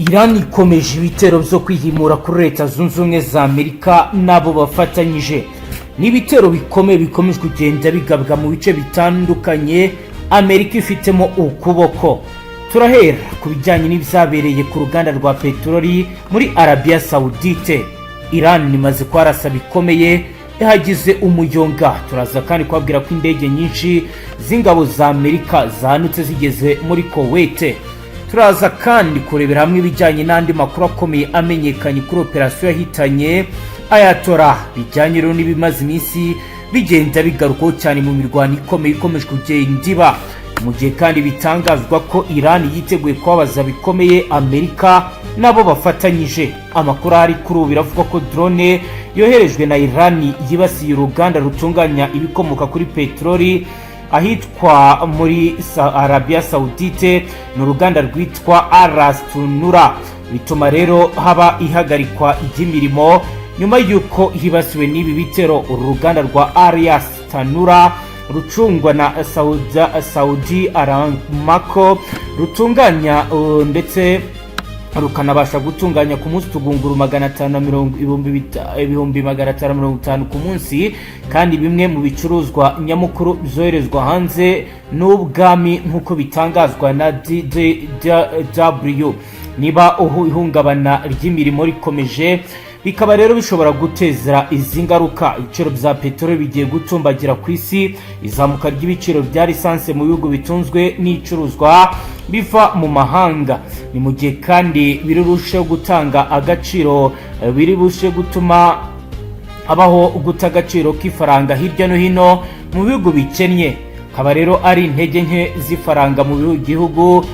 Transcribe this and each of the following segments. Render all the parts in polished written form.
Iran ikomeje ibitero byo kwihimura kuri leta zunze ubumwe za Amerika nabo bafatanyije. Ni ibitero bikomeye bikomeje kugenda bigabwa mu bice bitandukanye Amerika ifitemo ukuboko. Turahera ku bijyanye n'ibyabereye ku ruganda rwa petroli muri Arabia Saudite. Iran imaze kwarasa bikomeye yahagize umuyonga. Turaza kandi kwabwira ko indege nyinshi z'ingabo za Amerika zanutse zigeze muri Kuwait. Turaza kandi kurebera hamwe ibijyanye n'andi makuru akomeye amenyekanye kuri operasiyo yahitanye Ayatollah bijyanye rero n'ibimaze iminsi bigenda bigarukaho cyane mu mirwano ikomeye ikomeje kugenda iba, mu gihe kandi bitangazwa ko Iran yiteguye kubabaza bikomeye Amerika nabo bafatanyije. Amakuru ari kuri ubu biravuga ko drone yoherejwe na Iran yibasiye uruganda rutunganya ibikomoka kuri petroli ahitwa muri Arabia Saudite, n'uruganda rwitwa ACTU. Bituma rero haba ihagarikwa ry'imirimo nyuma yuko hibasiwe n'ibi bitero. Uruganda rwa ACTU rucungwa na Saudi Aramco rutunganya ndetse rukanabasha gutunganya ku munsi tugunguru 550 ku munsi, kandi bimwe mu bicuruzwa nyamukuru byoherezwa hanze n'ubwami nk'uko bitangazwa na DW. Niba ihungabana ry'imirimo rikomeje, bikaba rero bishobora guteza izi ngaruka. Ibiciro bya petroli bigiye gutumbagira ku isi, izamuka ry'ibiciro bya lisansi mu bihugu bitunzwe n'icuruzwa biva mu mahanga. Ni mu gihe kandi birusheho gutanga agaciro, birusheho gutuma abaho guta agaciro k'ifaranga hirya no hino mu bihugu bikennye. Kaba rero ari intege nke z'ifaranga mu gihugu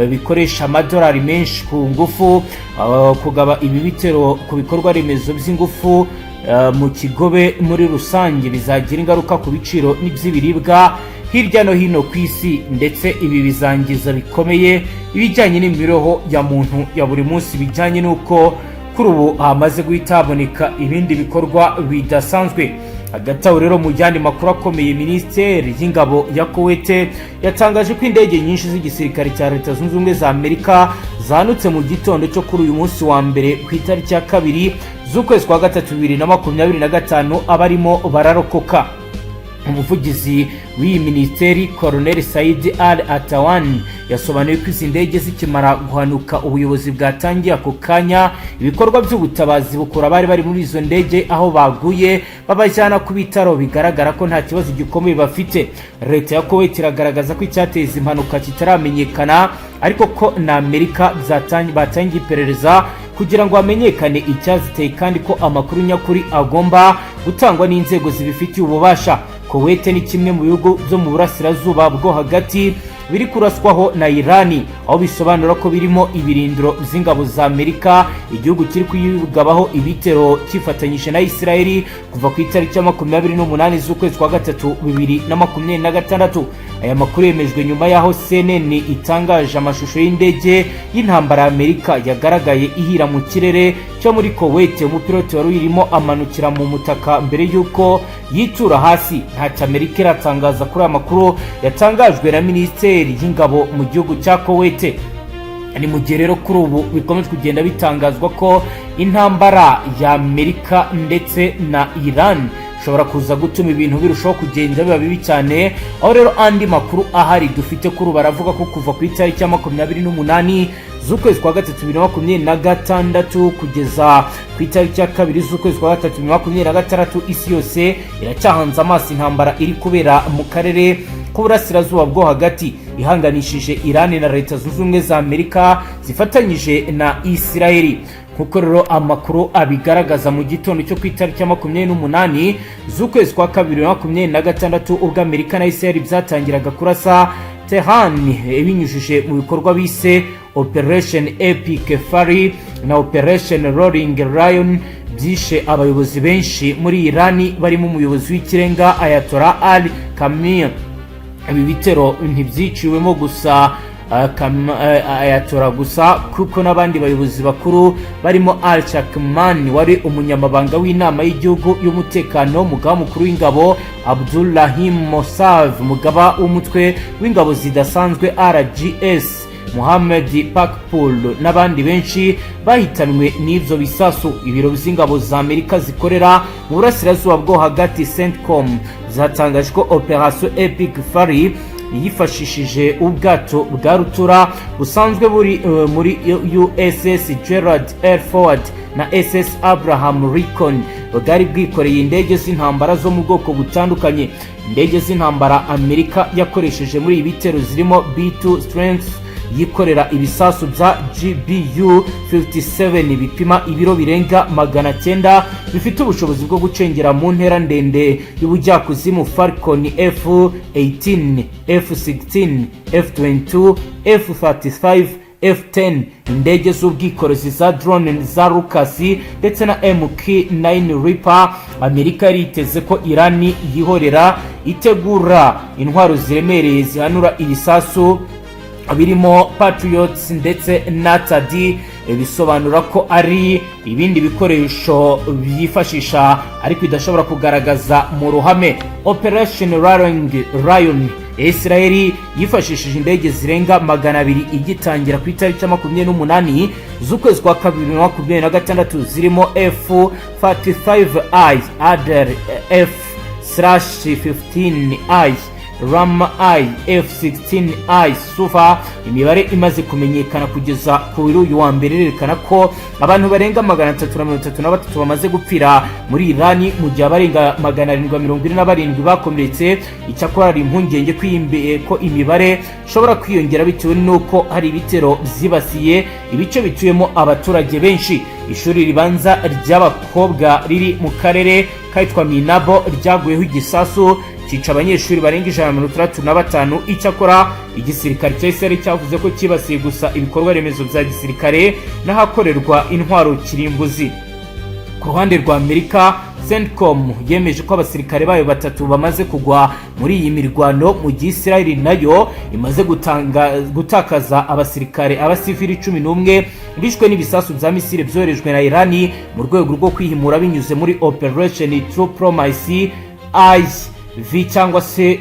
bikoresha amadolari menshi ku ngufu. Kugaba ibi bitero ku bikorwa remezo by'ingufu mu kigobe muri rusange bizagira ingaruka ku biciro n'iby'ibiribwa hirya no hino ku isi, ndetse ibi bizangiza bikomeye ibijyanye n'imibereho ya muntu ya buri munsi, bijyanye n'uko kuri ubu hamaze guhita haboneka ibindi bikorwa bidasanzwe. Hagati aho rero mu yandi makuru akomeye, Minisiteri y'Ingabo ya Kuwait yatangaje ko indege nyinshi z'igisirikare cya Leta Zunze Ubumwe za Amerika zanutse mu gitondo cyo kuri uyu munsi wa mbere ku itariki ya 2 z'ukwezi kwa gatatu 2025 abarimo bararokoka. Umuvugizi w'iyi minisiteri Colonel Said Al-Atawan yasobanuye ko izi ndege zikimara guhanuka ubuyobozi bwatangiye ako kanya ibikorwa by'ubutabazi bukora bari muri izo ndege aho baguye babajyana ku bitaro. Bigaragara ko nta kibazo gikomeye bafite. Leta ya Kuwait iragaragaza ko icyateza impanuka kitaramenyekana, ariko ko na Amerika batangiye iperereza kugira ngo hamenyekane icyaziteye, kandi ko amakuru nyakuri agomba gutangwa n'inzego zibifitiye ububasha. Kuwait ni kimwe mu bihugu byo mu burasirazuba bwo hagati biri kuraswaho na Iran, aho bisobanura ko birimo ibirindiro by'ingabo za Amerika. Igihugu kiri kuyigabaho ibitero kifatanyije na Israeli kuva ku itariki ya 28 z'ukwezi kwa gatatu 2026. Aya makuru yemejwe nyuma yaho CNN itangaje amashusho y'indege y'intambara ya Amerika yagaragaye ihira mu kirere cyo muri Kuwait. Umupilote wari urimo amanukira mu mutaka mbere yuko yitura hasi. Nta Amerika iratangaza kuri aya makuru yatangajwe na Minisiteri y'Ingabo mu gihugu cya Kuwait. Ni mu gihe rero kuri ubu bikomeje kugenda bitangazwa ko intambara ya Amerika ndetse na Iran ishobora kuza gutuma ibintu birushaho kugenda biba bibi cyane. Aho rero andi makuru ahari dufite kuri baravuga ko kuva ku itariki ya 28 z'ukwezi kwa gatatu 2026 kugeza ku itariki ya 2 z'ukwezi kwa gatatu 2026 isi yose iracyahanze amaso intambara iri kubera mu karere k'uburasirazuba bwo hagati, ihanganishije Iran na Leta Zunze Ubumwe za Amerika zifatanyije na Israeli. Kuko rero amakuru abigaragaza mu gitondo cyo ku itariki ya 28 z'ukwezi kwa 2026 ubwo Amerika na Israeli byatangiraga kurasa Tehran ibinyujije mu bikorwa bise Operation Epic Fury na Operation Roaring Lion, byishe abayobozi benshi muri Iran barimo umuyobozi w'ikirenga Ayatollah Ali Khamenei. Ibi bitero ntibyiciwemo gusa Ayatollah gusa, kuko n'abandi bayobozi bakuru barimo Al-Chakman wari umunyamabanga w'inama y'igihugu y'umutekano, umugaba mukuru w'ingabo Abdulrahim Mossad, umugaba w'umutwe w'ingabo zidasanzwe RGS Mohamed Pakpul n'abandi benshi bahitanwe n'ivyo bisasu. Ibiro by'ingabo za Amerika zikorera mu burasirazuba bwo hagati CENTCOM zatangaje ko Operation Epic Fury yifashishije ubwato bwa rutura busanzwe buri muri USS Gerald R. Ford na SS Abraham Lincoln bwari bwikoreye indege z'intambara zo mu bwoko butandukanye. Indege z'intambara Amerika yakoresheje muri ibitero zirimo B2 Strength yikorera ibisasu bya GBU 57 bipima ibiro birenga 900 bifite ubushobozi bwo gucengera mu ntera ndende y'ubujyakuzimu Falcon F-18, F-16, F-22, F-35, F-10, indege z'ubwikorezi za drone za Lucas ndetse na MQ-9 Reaper. Amerika yariteze ko Irani yihorera itegura intwaro ziremereye zihanura ibisasu birimo Patriots ndetse na TAD, bisobanura ko ari ibindi bikoresho byifashisha ariko idashobora kugaragaza mu ruhame. Operation Lion Israeli yifashishije indege zirenga 200 igitangira ku itariki ya 28 z'ukwezi kwa 2026 zirimo F-35I, Adder F-15I, Ram-I, F-16I Sufa. Imibare imaze kumenyekana kugeza kuri uyu wa mbere yerekana ko abantu barenga 333 bamaze gupfira muri Irani mu gihe abarenga 727 bakomeretse. Icyakora ari impungenge ko imibare ishobora kwiyongera bitewe n'uko hari ibitero byibasiye ibice bituyemo abaturage benshi. Ishuri ribanza ry'abakobwa riri mu karere kitwa Minabo ryaguyeho igisasu cica abanyeshuri barenga 135. Icyakora igisirikare cya Israel cyavuze ko kibasiye gusa ibikorwa remezo bya gisirikare n'ahakorerwa intwaro kirimbuzi. Ku ruhande rwa Amerika, CENTCOM yemeje ko abasirikare bayo 3 bamaze kugwa muri iyi mirwano mu gihe Israel nayo imaze gutakaza abasirikare abasivili 11 bishwe n'ibisasu bya misile byoherejwe na Irani mu rwego rwo kwihimura binyuze muri Operation True Promise AVIS cyangwa se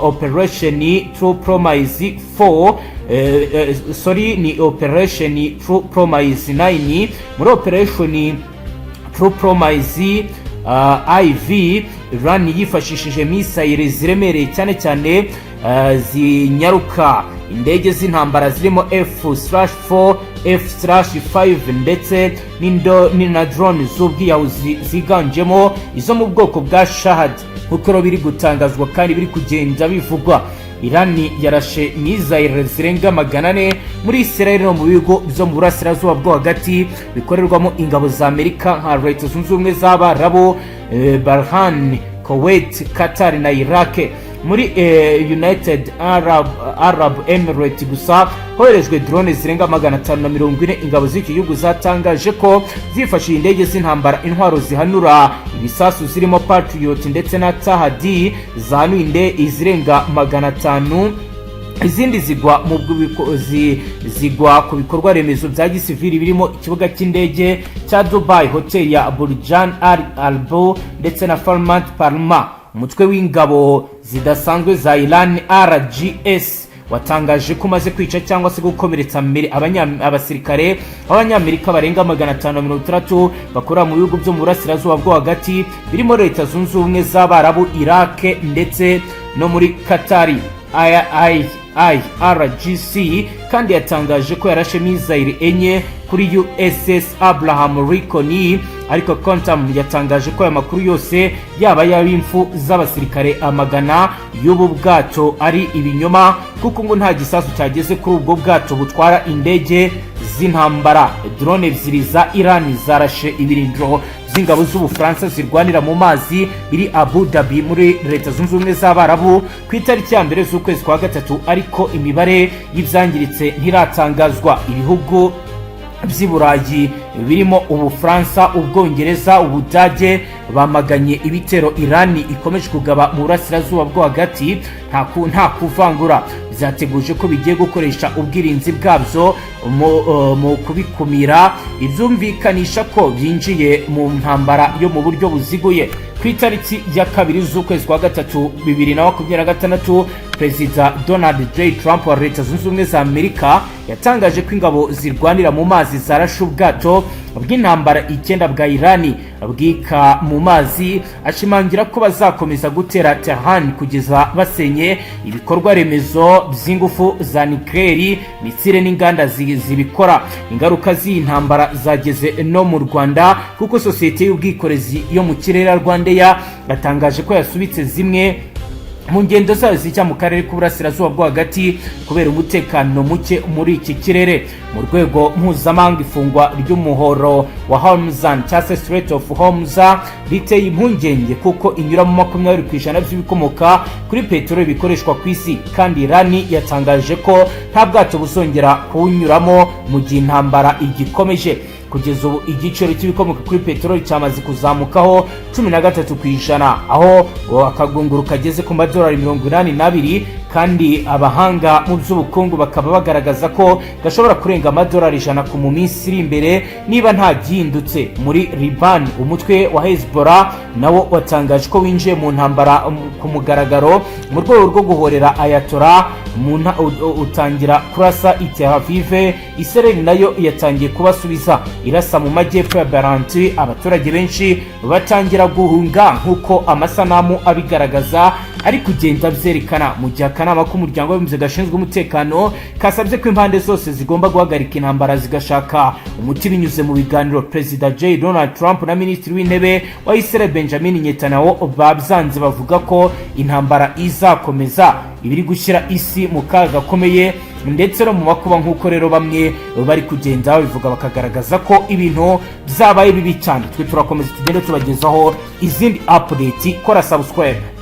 Operation True Promise 4. Ni Operation True Promise 9. Muri Operation True Promise IV Iran yifashishije misile ziremereye cyane zinyaruka indege z'intambara zirimo F/4, F/5 ndetse na drone z'ubwiyahuzi ziganjemo izo mu bwoko bwa Shahad kuko biri gutangazwa kandi biri kugenda bivugwa. Irani yarashe misile zirenga 400 muri Israel no mu bigo byo mu burasirazuba bwo hagati bikorerwamo ingabo za Amerika nka Leta Zunze Ubumwe z'Abarabu, Bahrain, Kuwait, Qatar na Iraq. Muri United Arab Emirates gusa hoherejwe drone zirenga 540. Ingabo z'iki gihugu zatangaje ko zifashishije indege z'intambara intwaro zihanura ibisasu zirimo Patriot ndetse na TAD zanuye izirenga 500. Izindi zigwa ku bikorwa remezo bya gisivili birimo ikibuga cy'indege cya Dubai, hotel ya Burjan Al Arab ndetse na Farmat Palma. Umutwe w'ingabo zidasanzwe za Iran RGS watangaje ko maze kwica cyangwa se gukomeretsa abasirikare b'Abanyamerika barenga 530 bakora mu bihugu byo mu burasirazuba bwo hagati birimo Leta Zunze Ubumwe z'Abarabu, Iraq ndetse no muri Qatar. IRGC kandi yatangaje ko yarashe misile enye kuri USS Abraham Lincoln, ariko Kantu yatangaje ko aya makuru yose yaba y'imfu z'abasirikare amagana y'ubu bwato ari ibinyoma kuko ngo nta gisasu cyageze kuri ubwo bwato butwara indege z'intambara. Drone ebyiri za Iran zarashe ibirindiro z'ingabo z'Ubufaransa zirwanira mu mazi biri Abu Dhabi muri Leta Zunze Ubumwe z'Abarabu ku itariki ya 1 z'ukwezi kwa 3, ariko imibare y'ibyangiritse ntiratangazwa. Ibihugu by'Iburayi birimo Ubufaransa, Ubwongereza, Ubudage bamaganye ibitero Iran ikomeje kugaba mu burasirazuba bwo hagati nta kuvangura. Byateguje ko bigiye gukoresha ubwirinzi bwabyo mu kubikumira ibyumvikanisha ko byinjiye mu ntambara yo mu buryo buziguye. Ku itariki ya 2 z'ukwezi kwa 3 2026 Perezida Donald J. Trump wa Leta Zunze Ubumwe za Amerika yatangaje ko ingabo zirwanira mu mazi zarashe ubwato bw'intambara 9 bwa Irani bwika mu mazi, ashimangira ko bazakomeza gutera Tehran kugeza basenye ibikorwa remezo by'ingufu za nucleaire, misile n'inganda zibikora. Ingaruka z'intambara zageze no mu Rwanda kuko sosiyete y'ubwikorezi yo mu kirere Rwandeya yatangaje ko yasubitse zimwe mu ngendo zayo zijya mu karere k'uburasirazuba bwo hagati kubera umutekano muke muri iki kirere. Mu rwego mpuzamahanga, ifungwa ry'umuhoro wa Hormuz cyangwa Strait of Hormuz riteye impungenge kuko inyura mu 20% by'ibikomoka kuri peteroli bikoreshwa ku isi, kandi Irani yatangaje ko nta bwato buzongera kuwunyuramo mu gihe intambara igikomeje. Kugeza ubu igiciro cy'ibikomoka kuri peteroli cyamaze kuzamukaho 13%, aho akagunguru kageze ku madolari 82, kandi abahanga mu by'ubukungu bakaba bagaragaza ko gashobora kurenga amadolari 100 ku mu minsi iri imbere niba nta gihindutse. Muri Liban, umutwe wa Hezbollah nawo watangaje ko winjiye mu ntambara ku mugaragaro mu rwego rwo guhorera Ayatollah utangira kurasa i Tel Aviv. Israel nayo yatangiye kubasubiza irasa mu majyepfo ya Baranti. Abaturage benshi batangira guhunga nk'uko amasanamu abigaragaza ari kugenda byerekana, mu gihe akanama k'umuryango w'abibumbye gashinzwe umutekano kasabye ko impande zose zigomba guhagarika intambara zigashaka umuti binyuze mu biganiro. Perezida J. Donald Trump na Minisitiri w'Intebe wa Israel Benjamin Netanyahu babyanze, bavuga ko intambara izakomeza, ibiri gushyira isi mu kaga gakomeye ndetse no mu makuba, nk'uko rero bamwe bari kugenda bivuga bakagaragaza ko ibintu byabaye bibi cyane. Twe turakomeza tugende tubagezaho izindi update. Kora subscribe.